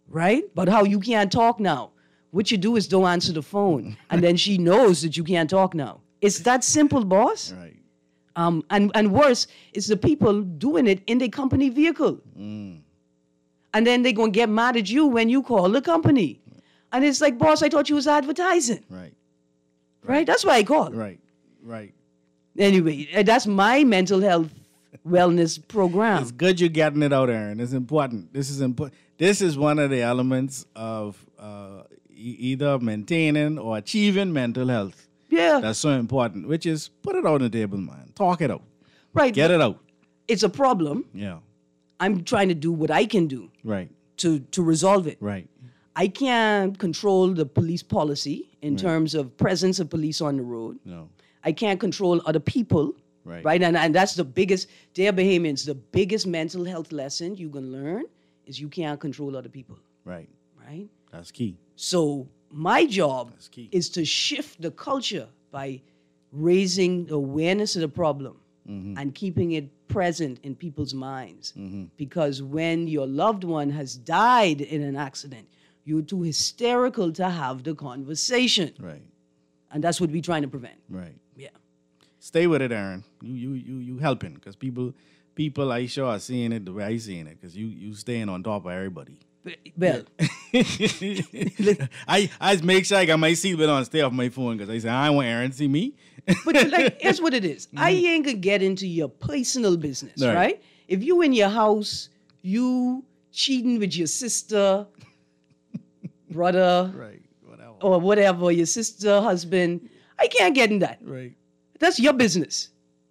Speaker 2: Right? But how you can't talk now. What you do is don't answer the phone. And then she knows that you can't talk now. It's that simple, boss.
Speaker 3: Right.
Speaker 2: And worse, it's the people doing it in their company vehicle. And then they're going to get mad at you when you call the company. And it's like, boss, I thought you was advertising.
Speaker 3: Right.
Speaker 2: Right? That's why I called.
Speaker 3: Right. Right.
Speaker 2: Anyway, that's my mental health wellness program.
Speaker 3: It's good you're getting it out, Erin. It's important. This is important. This is one of the elements of either maintaining or achieving mental health.
Speaker 2: Yeah.
Speaker 3: That's so important, which is put it on the table, man. Talk it out.
Speaker 2: Right.
Speaker 3: Get it out.
Speaker 2: It's a problem.
Speaker 3: Yeah.
Speaker 2: I'm trying to do what I can do
Speaker 3: Right.
Speaker 2: to resolve it.
Speaker 3: Right.
Speaker 2: I can't control the police policy in terms of presence of police on the road.
Speaker 3: No.
Speaker 2: I can't control other people.
Speaker 3: Right.
Speaker 2: And that's the biggest, dear Bahamians, the biggest mental health lesson you can learn is you can't control other people.
Speaker 3: Right.
Speaker 2: Right?
Speaker 3: That's key.
Speaker 2: So my job
Speaker 3: That's key.
Speaker 2: is to shift the culture by raising the awareness of the problem and keeping it present in people's minds. Because when your loved one has died in an accident, you're too hysterical to have the conversation.
Speaker 3: Right.
Speaker 2: And that's what we're trying to prevent.
Speaker 3: Right.
Speaker 2: Yeah.
Speaker 3: Stay with it, Erin. You helping because people I sure are seeing it the way I seeing it because you staying on top of everybody.
Speaker 2: Well,
Speaker 3: I make sure I got my seatbelt on, stay off my phone because I say I want Erin to see me.
Speaker 2: but like, here's what it is. I ain't gonna get into your personal business,
Speaker 3: Right.
Speaker 2: right? If you in your house, you cheating with your sister, brother,
Speaker 3: Right. Whatever.
Speaker 2: or whatever, your sister, husband, I can't get in that.
Speaker 3: Right.
Speaker 2: That's your business,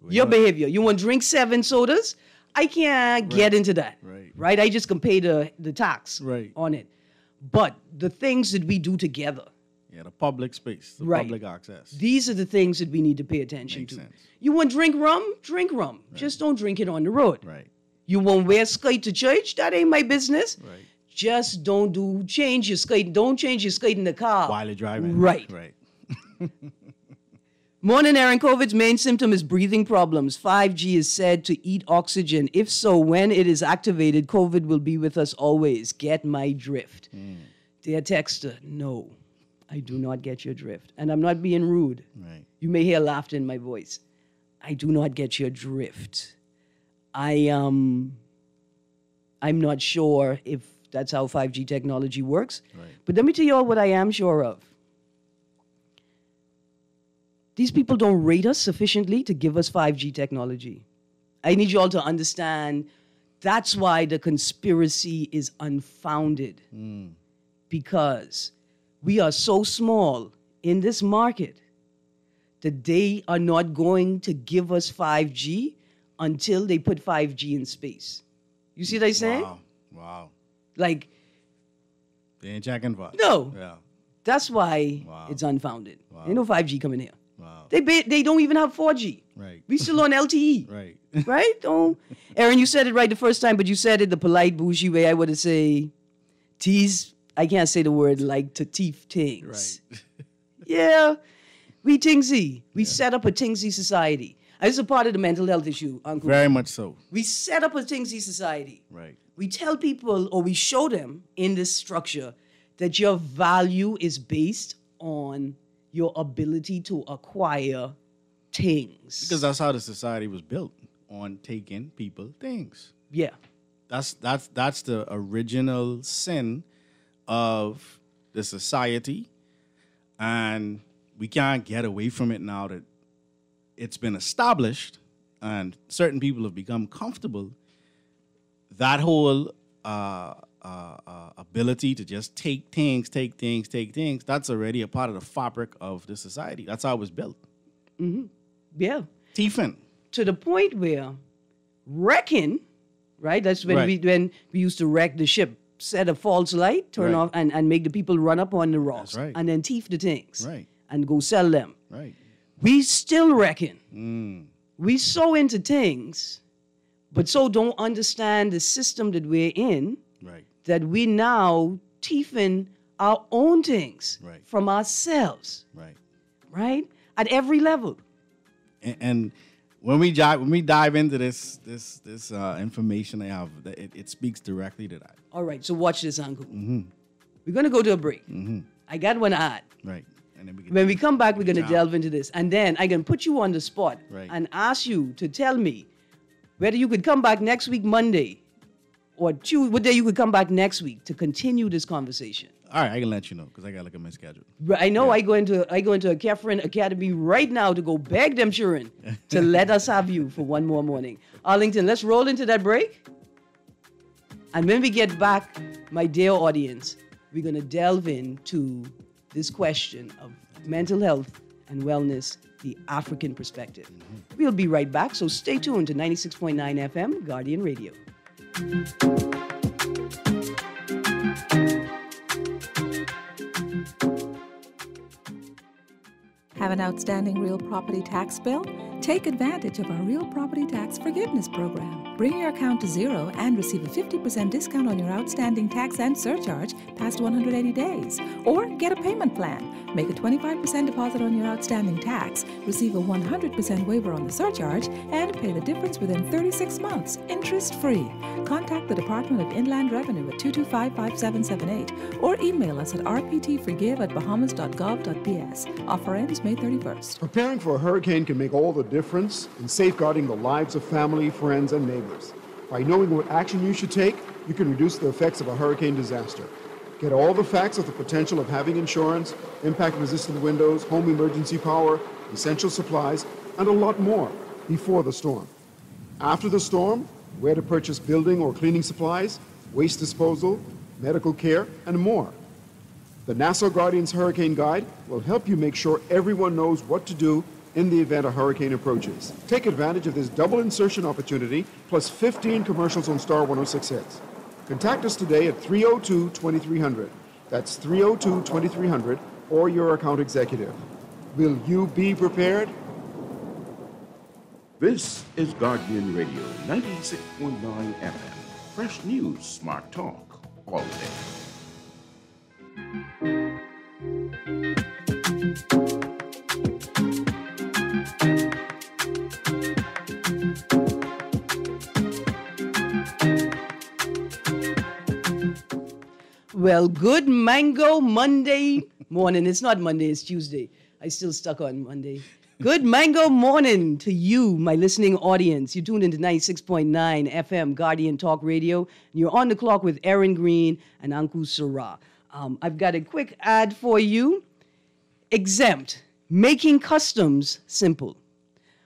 Speaker 2: your behavior. You want to drink 7 sodas? I can't get into that.
Speaker 3: Right.
Speaker 2: I just can pay the tax
Speaker 3: Right.
Speaker 2: on it. But the things that we do together,
Speaker 3: Yeah, the public space, the
Speaker 2: Right.
Speaker 3: public access.
Speaker 2: these are the things that we need to pay attention
Speaker 3: Makes
Speaker 2: to.
Speaker 3: sense.
Speaker 2: You want to drink rum? Drink rum. Just don't drink it on the road.
Speaker 3: Right.
Speaker 2: You want to wear skirt to church? That ain't my business.
Speaker 3: Right.
Speaker 2: Just don't change your skirt. Don't change your skirt in the car.
Speaker 3: While you're driving.
Speaker 2: Right.
Speaker 3: Right.
Speaker 2: Morning, Erin. COVID's main symptom is breathing problems. 5G is said to eat oxygen. If so, when it is activated, COVID will be with us always. Get my drift. Dear texter, no, I do not get your drift. And I'm not being rude.
Speaker 3: Right.
Speaker 2: You may hear laughter in my voice. I do not get your drift. I'm not sure if that's how 5G technology works.
Speaker 3: Right.
Speaker 2: But let me tell you all what I am sure of. These people don't rate us sufficiently to give us 5G technology. I need you all to understand that's why the conspiracy is unfounded. Because we are so small in this market that they are not going to give us 5G until they put 5G in space. You see what I'm saying?
Speaker 3: Wow. Wow.
Speaker 2: Like,
Speaker 3: They ain't checking for us.
Speaker 2: no.
Speaker 3: Yeah.
Speaker 2: That's why
Speaker 3: Wow.
Speaker 2: it's unfounded.
Speaker 3: Wow.
Speaker 2: Ain't no 5G coming here.
Speaker 3: Wow.
Speaker 2: They don't even have 4G.
Speaker 3: Right.
Speaker 2: We still on LTE.
Speaker 3: Right.
Speaker 2: Right? Don't. Erin, you said it right the first time, but you said it the polite, bougie way. I would have say, tease. I can't say the word like to teeth things.
Speaker 3: Right.
Speaker 2: Yeah, we tingsy. We set up a tingsy society. This is a part of the mental health issue, Uncle.
Speaker 3: Very much so.
Speaker 2: We set up a tingsy society.
Speaker 3: Right.
Speaker 2: We tell people, or we show them in this structure, that your value is based on your ability to acquire things.
Speaker 3: Because that's how the society was built, on taking people things.
Speaker 2: Yeah.
Speaker 3: That's the original sin of the society, and we can't get away from it now that it's been established and certain people have become comfortable. That whole ability to just take things, that's already a part of the fabric of the society. That's how it was built.
Speaker 2: Yeah.
Speaker 3: Thiefing.
Speaker 2: To the point where wrecking, right? That's when
Speaker 3: Right.
Speaker 2: when we used to wreck the ship, set a false light, turn
Speaker 3: Right.
Speaker 2: off, and make the people run up on the rocks.
Speaker 3: That's right.
Speaker 2: And then thief the things.
Speaker 3: Right.
Speaker 2: And go sell them.
Speaker 3: Right.
Speaker 2: We still reckon. We so into things, but so don't understand the system that we're in,
Speaker 3: Right.
Speaker 2: that we now thieving our own things
Speaker 3: Right.
Speaker 2: from ourselves,
Speaker 3: Right.
Speaker 2: right? At every level.
Speaker 3: And when we dive into this information I have, it speaks directly to that.
Speaker 2: All right, so watch this, Uncle. We're going to go to a break. I got one ad.
Speaker 3: Right. And then we can
Speaker 2: When we come back, we're going to
Speaker 3: Job.
Speaker 2: delve into this. And then I can put you on the spot
Speaker 3: Right.
Speaker 2: and ask you to tell me whether you could come back next week, Monday, or Tuesday, what day you could come back next week to continue this conversation.
Speaker 3: All right, I can let you know because I got to look at my schedule.
Speaker 2: I know I go into a Kefren Academy right now to go beg them children to let us have you for one more morning. Arlington, let's roll into that break. And when we get back, my dear audience, we're going to delve into this question of mental health and wellness, the African perspective. We'll be right back, so stay tuned to 96.9 FM, Guardian Radio.
Speaker 4: Have an outstanding real property tax bill? Take advantage of our Real Property Tax Forgiveness Program. Bring your account to zero and receive a 50% discount on your outstanding tax and surcharge past 180 days. Or get a payment plan. Make a 25% deposit on your outstanding tax, receive a 100% waiver on the surcharge, and pay the difference within 36 months, interest-free. Contact the Department of Inland Revenue at 225-5778 or email us at rptforgive@bahamas.gov.bs. Offer ends May 31st.
Speaker 5: Preparing for a hurricane can make all the difference in safeguarding the lives of family, friends, and neighbors. By knowing what action you should take, you can reduce the effects of a hurricane disaster. Get all the facts of the potential of having insurance, impact-resistant windows, home emergency power, essential supplies, and a lot more before the storm. After the storm, where to purchase building or cleaning supplies, waste disposal, medical care, and more. The Nassau Guardian's Hurricane Guide will help you make sure everyone knows what to do in the event a hurricane approaches. Take advantage of this double insertion opportunity, plus 15 commercials on Star 106 hits. Contact us today at 302-2300. That's 302-2300, or your account executive. Will you be prepared?
Speaker 6: This is Guardian Radio, 96.9 FM. Fresh news, smart talk, all day.
Speaker 2: Well, good Mango Monday morning. It's not Monday, it's Tuesday. I still stuck on Monday. Good Mango morning to you, my listening audience. You tuned into 96.9 FM Guardian Talk Radio. And you're on the clock with Erin Greene and Anku Sarah. I've got a quick ad for you. Exempt, making customs simple.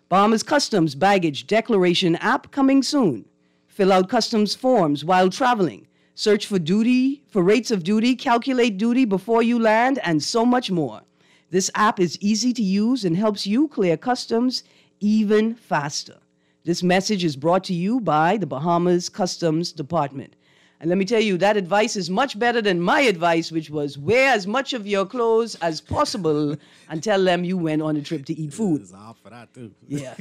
Speaker 2: Bahamas Customs Baggage Declaration app coming soon. Fill out customs forms while traveling. Search for rates of duty, calculate duty before you land, and so much more. This app is easy to use and helps you clear customs even faster. This message is brought to you by the Bahamas Customs Department. And let me tell you, that advice is much better than my advice, which was wear as much of your clothes as possible and tell them you went on a trip to eat food.
Speaker 3: It's hard for that, too.
Speaker 2: Yeah.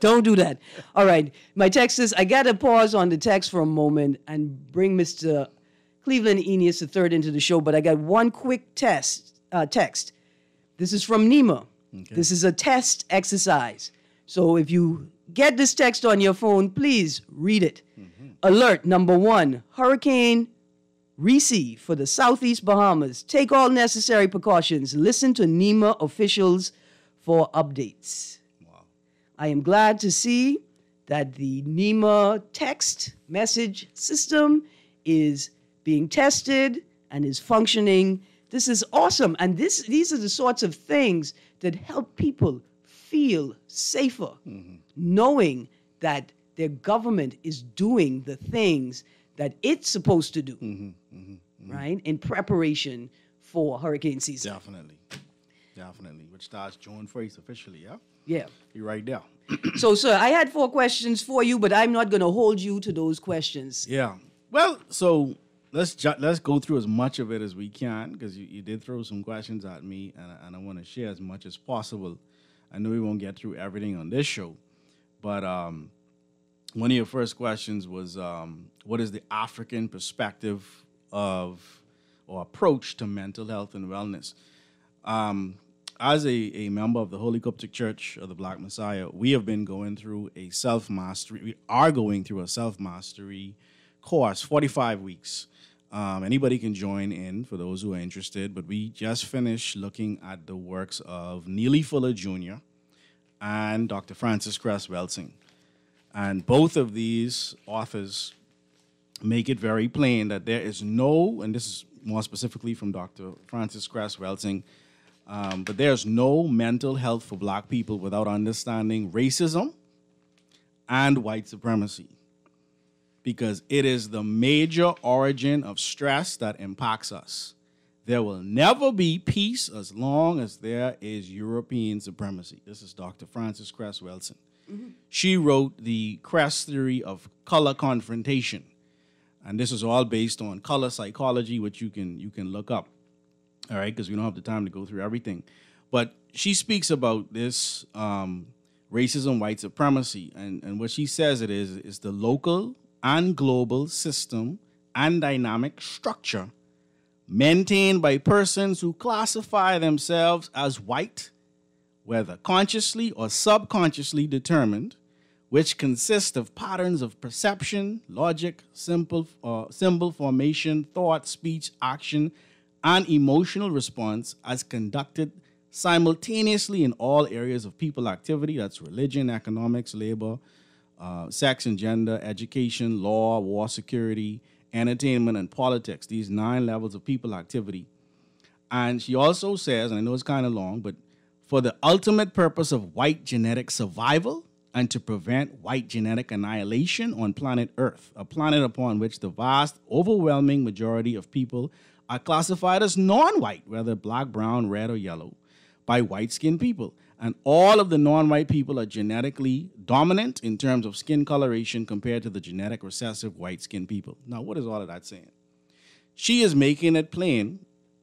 Speaker 2: Don't do that. All right. My text is, I got to pause on the text for a moment and bring Mr. Cleveland Eneas III into the show, but I got one quick text. This is from Nima. Okay. This is a test exercise. So if you get this text on your phone, please read it. Mm-hmm. Alert number 1, Hurricane Reese for the Southeast Bahamas. Take all necessary precautions. Listen to NEMA officials for updates. Wow. I am glad to see that the NEMA text message system is being tested and is functioning. This is awesome. And these are the sorts of things that help people feel safer, knowing that their government is doing the things that it's supposed to do, right, in preparation for hurricane season.
Speaker 3: Definitely. Which starts June 1st officially, yeah?
Speaker 2: Yeah.
Speaker 3: You're right there.
Speaker 2: So, sir, I had 4 questions for you, but I'm not going to hold you to those questions.
Speaker 3: Yeah. Well, so let's go through as much of it as we can, because you did throw some questions at me, and I want to share as much as possible. I know we won't get through everything on this show, but one of your first questions was, what is the African perspective of or approach to mental health and wellness? As a member of the Holy Coptic Church of the Black Messiah, we have been going through a self-mastery. We are going through a self-mastery course, 45 weeks. Anybody can join in for those who are interested, but we just finished looking at the works of Neely Fuller Jr. and Dr. Francis Cress Welsing. And both of these authors make it very plain that there is no, and this is more specifically from Dr. Francis Cress Welsing, but there's no mental health for Black people without understanding racism and white supremacy, because it is the major origin of stress that impacts us. There will never be peace as long as there is European supremacy. This is Dr. Francis Cress Welsing. Mm-hmm. She wrote the Cress theory of color confrontation, and this is all based on color psychology, which you can look up, all right, because we don't have the time to go through everything. But she speaks about this racism, white supremacy, and what she says it is the local and global system and dynamic structure maintained by persons who classify themselves as white, whether consciously or subconsciously determined, which consist of patterns of perception, logic, symbol formation, thought, speech, action, and emotional response as conducted simultaneously in all areas of people activity. That's religion, economics, labor, sex and gender, education, law, war, security, entertainment, and politics. These 9 levels of people activity. And she also says, and I know it's kind of long, but for the ultimate purpose of white genetic survival and to prevent white genetic annihilation on planet Earth, a planet upon which the vast, overwhelming majority of people are classified as non-white, whether black, brown, red, or yellow, by white-skinned people. And all of the non-white people are genetically dominant in terms of skin coloration compared to the genetic recessive white-skinned people. Now, what is all of that saying? She is making it plain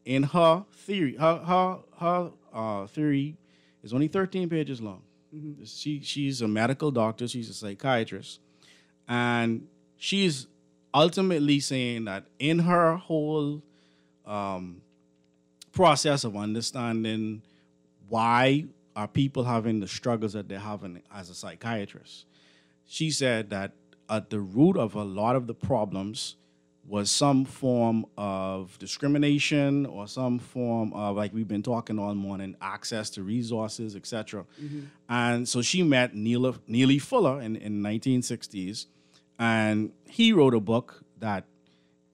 Speaker 3: in her theory. Her theory is only 13 pages long. Mm-hmm. She's a medical doctor. She's a psychiatrist. And she's ultimately saying that in her whole process of understanding why are people having the struggles that they're having as a psychiatrist, she said that at the root of a lot of the problems was some form of discrimination or some form of, like we've been talking all morning, access to resources, etc. Mm-hmm. And so she met Neely Fuller in 1960s, and he wrote a book that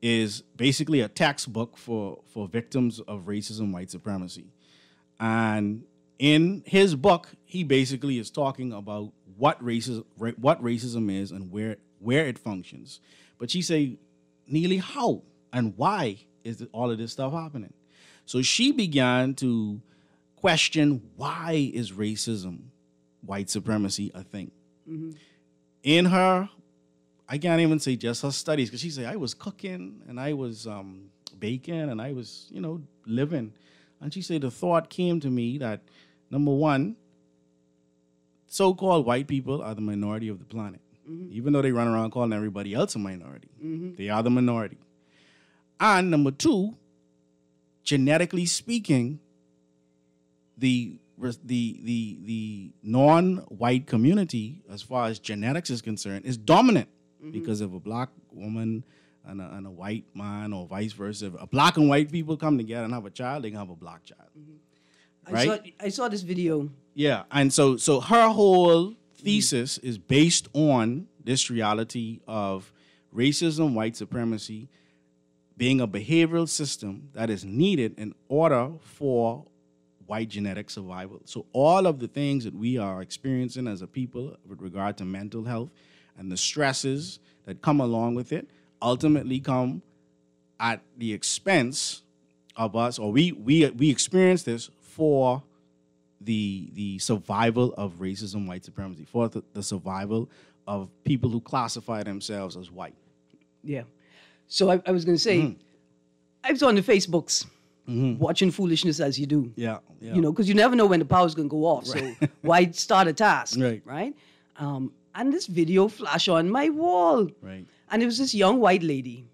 Speaker 3: is basically a textbook for victims of racism, white supremacy. And in his book, he basically is talking about what racism is and where it functions. But she say, Neely, how and why is all of this stuff happening? So she began to question, why is racism, white supremacy a thing? Mm-hmm. In her I can't even say just her studies, because she said, I was cooking and I was baking and I was, living. And she said the thought came to me that, number one, so-called white people are the minority of the planet. Even though they run around calling everybody else a minority. They are the minority. And number two, genetically speaking, the non-white community, as far as genetics is concerned, is dominant. Because if a black woman and a white man, or vice versa, if a black and white people come together and have a child, they can have a black child. Right?
Speaker 2: I saw this video.
Speaker 3: Yeah, and so her whole thesis is based on this reality of racism, white supremacy, being a behavioral system that is needed in order for white genetic survival. So all of the things that we are experiencing as a people with regard to mental health and the stresses that come along with it ultimately come at the expense of us, or we experience this for the survival of racism, white supremacy, for the survival of people who classify themselves as white.
Speaker 2: Yeah. So I was going to say, I was on the Facebooks watching foolishness as you do.
Speaker 3: Yeah.
Speaker 2: Because you never know when the power's going to go off. Right. So why start a task? Right? And this video flashed on my wall.
Speaker 3: Right.
Speaker 2: And it was this young white lady.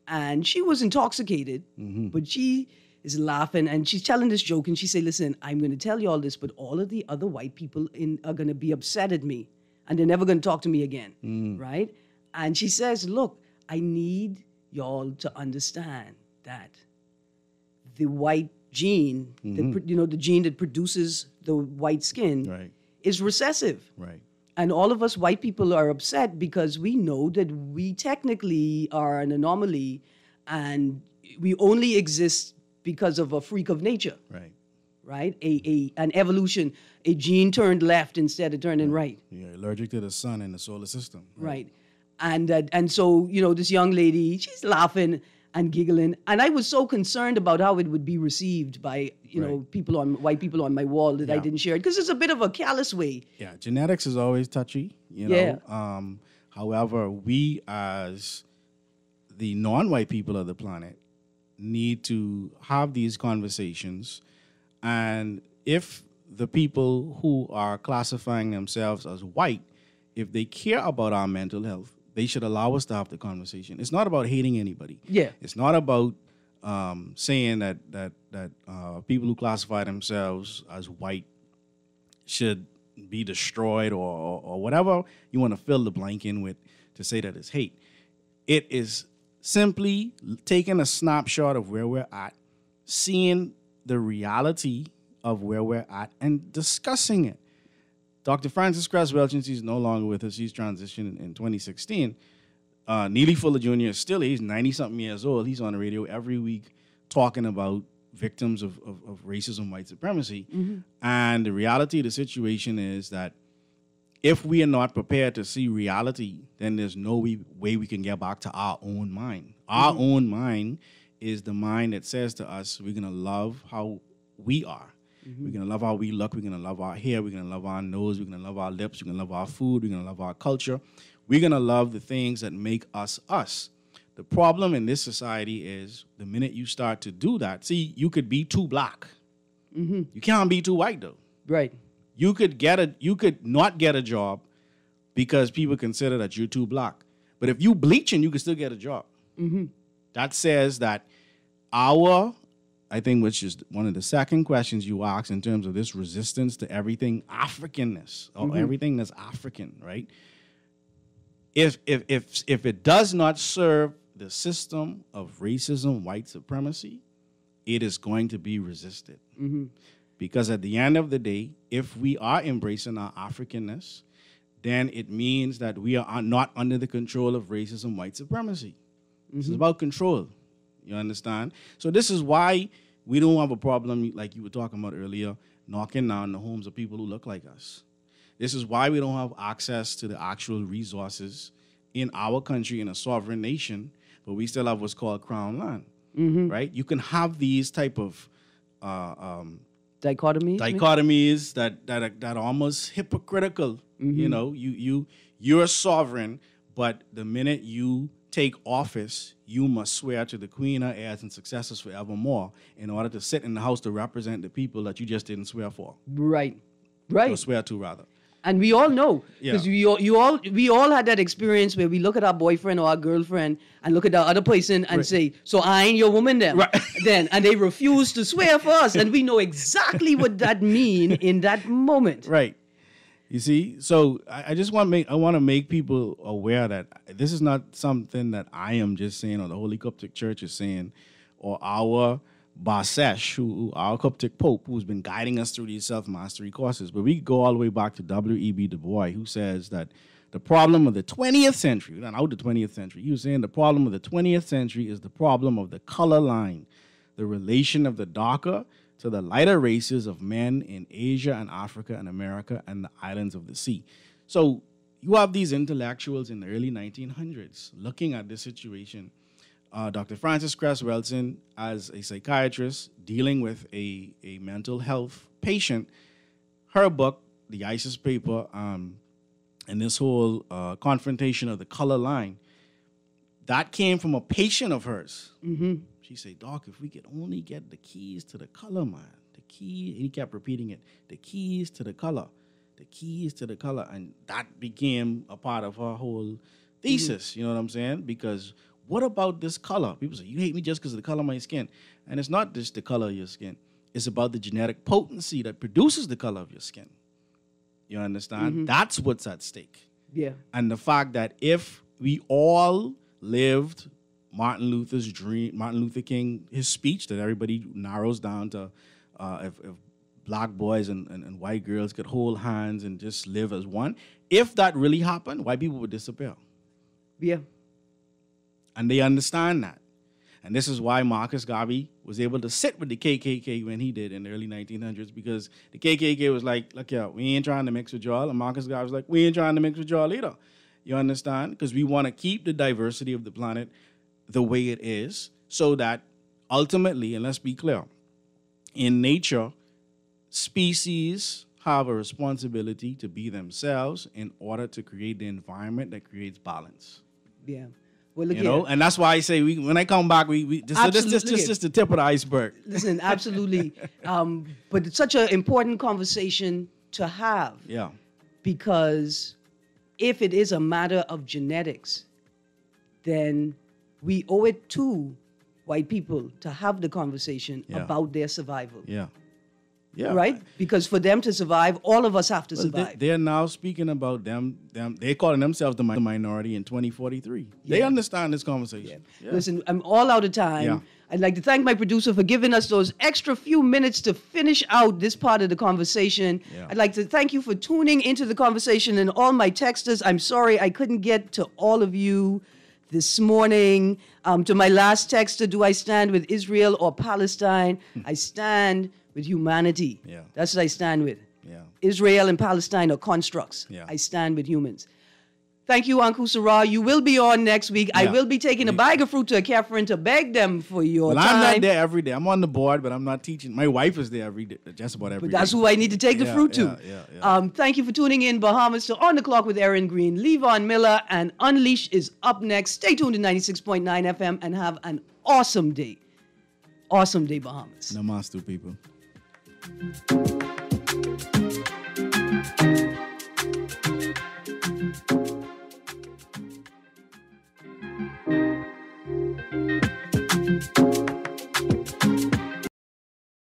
Speaker 2: And she was intoxicated, but she is laughing and she's telling this joke, and she said, listen, I'm going to tell you all this, but all of the other white people are going to be upset at me and they're never going to talk to me again, right? And she says, look, I need y'all to understand that the white gene, the gene that produces the white skin is recessive.
Speaker 3: Right.
Speaker 2: And all of us white people are upset because we know that we technically are an anomaly and we only exist because of a freak of nature. Right? An evolution, a gene turned left instead of turning right.
Speaker 3: You're allergic to the sun and the solar system.
Speaker 2: Right. And so, this young lady, she's laughing and giggling. And I was so concerned about how it would be received by, white people on my wall that I didn't share it. Because it's a bit of a callous way.
Speaker 3: Yeah, genetics is always touchy, However, we as the non-white people of the planet need to have these conversations. And if the people who are classifying themselves as white, if they care about our mental health, they should allow us to have the conversation. It's not about hating anybody.
Speaker 2: Yeah.
Speaker 3: It's not about saying that people who classify themselves as white should be destroyed or whatever you want to fill the blank in with to say that it's hate. It is simply taking a snapshot of where we're at, seeing the reality of where we're at, and discussing it. Dr. Frances Cress Welch, she's no longer with us. She's transitioned in 2016. Neely Fuller Jr. is still, he's 90-something years old. He's on the radio every week talking about victims of racism, white supremacy. And the reality of the situation is that if we are not prepared to see reality, then there's no way we can get back to our own mind. Our own mind is the mind that says to us, we're going to love how we are. We're going to love how we look. We're going to love our hair. We're going to love our nose. We're going to love our lips. We're going to love our food. We're going to love our culture. We're going to love the things that make us us. The problem in this society is the minute you start to do that, see, you could be too black. You can't be too white, though.
Speaker 2: Right.
Speaker 3: You could not get a job because people consider that you're too black. But if you bleaching, you can still get a job. That says that I think, which is one of the second questions you ask in terms of this resistance to everything Africanness or everything that's African, right? If it does not serve the system of racism, white supremacy, it is going to be resisted. Because at the end of the day, if we are embracing our Africanness, then it means that we are not under the control of racism, white supremacy. This is about control. You understand? So this is why we don't have a problem, like you were talking about earlier, knocking down the homes of people who look like us. This is why we don't have access to the actual resources in our country, in a sovereign nation, but we still have what's called crown land, right? You can have these type of
Speaker 2: dichotomies
Speaker 3: that are almost hypocritical. You're sovereign, But the minute you take office, you must swear to the Queen, her heirs, and successors forevermore in order to sit in the House to represent the people that you just didn't swear for.
Speaker 2: Right.
Speaker 3: Or swear to, rather.
Speaker 2: And we all know, because
Speaker 3: Yeah.
Speaker 2: we all had that experience where we look at our boyfriend or our girlfriend and look at the other person and say, so I ain't your woman then.
Speaker 3: Right.
Speaker 2: Then, and they refuse to swear for us. And we know exactly what that mean in that moment.
Speaker 3: Right. You see, so I just want to make people aware that this is not something that I am just saying or the Holy Coptic Church is saying, or our Basesh, our Coptic Pope, who's been guiding us through these self-mastery courses. But we go all the way back to W.E.B. Du Bois, who says that the problem of the 20th century, not out the 20th century, he was saying the problem of the 20th century is the problem of the color line, the relation of the darker to the lighter races of men in Asia and Africa and America and the islands of the sea. So you have these intellectuals in the early 1900s looking at this situation. Dr. Frances Cress Welsing, as a psychiatrist dealing with a mental health patient, her book, The ISIS Paper, and this whole confrontation of the color line, that came from a patient of hers. Mm-hmm. She said, Doc, if we could only get the keys to the color, man, the key, and he kept repeating it, the keys to the color, the keys to the color. And that became a part of her whole thesis, you know what I'm saying? Because what about this color? People say, you hate me just because of the color of my skin. And it's not just the color of your skin. It's about the genetic potency that produces the color of your skin. You understand? Mm-hmm. That's what's at stake.
Speaker 2: Yeah.
Speaker 3: And the fact that if we all lived Martin Luther's dream, Martin Luther King, his speech that everybody narrows down to if black boys and white girls could hold hands and just live as one, if that really happened, white people would disappear.
Speaker 2: Yeah.
Speaker 3: And they understand that. And this is why Marcus Garvey was able to sit with the KKK when he did in the early 1900s, because the KKK was like, look here, we ain't trying to mix with y'all. And Marcus Garvey was like, we ain't trying to mix with y'all either. You understand? Because we want to keep the diversity of the planet the way it is, so that ultimately, and let's be clear, in nature, species have a responsibility to be themselves in order to create the environment that creates balance.
Speaker 2: Yeah. Well, look,
Speaker 3: you know, and that's why I say when I come back, this is the tip of the iceberg.
Speaker 2: Listen, absolutely. But it's such an important conversation to have.
Speaker 3: Yeah.
Speaker 2: Because if it is a matter of genetics, then we owe it to white people to have the conversation about their survival.
Speaker 3: Yeah. Yeah.
Speaker 2: Right? Because for them to survive, all of us have to survive.
Speaker 3: They're now speaking about them. They're calling themselves the minority in 2043.
Speaker 2: Yeah.
Speaker 3: They understand this conversation.
Speaker 2: Yeah. Yeah. Listen, I'm all out of time.
Speaker 3: Yeah.
Speaker 2: I'd like to thank my producer for giving us those extra few minutes to finish out this part of the conversation.
Speaker 3: Yeah.
Speaker 2: I'd like to thank you for tuning into the conversation and all my texters. I'm sorry I couldn't get to all of you this morning. To my last texter, do I stand with Israel or Palestine? I stand with humanity.
Speaker 3: Yeah.
Speaker 2: That's what I stand with.
Speaker 3: Yeah.
Speaker 2: Israel and Palestine are constructs.
Speaker 3: Yeah.
Speaker 2: I stand with humans. Thank you, Uncle Sarah. You will be on next week.
Speaker 3: Yeah.
Speaker 2: I will be taking a bag of fruit to a Catherine to beg them for your time.
Speaker 3: I'm not there every day. I'm on the board, but I'm not teaching. My wife is there every day, just about every day.
Speaker 2: But that's who I need to take the fruit to. Thank you for tuning in, Bahamas, to On the Clock with Erin Greene. Levon Miller and Unleash is up next. Stay tuned to 96.9 FM and have an awesome day. Awesome day, Bahamas.
Speaker 3: Namaste, people.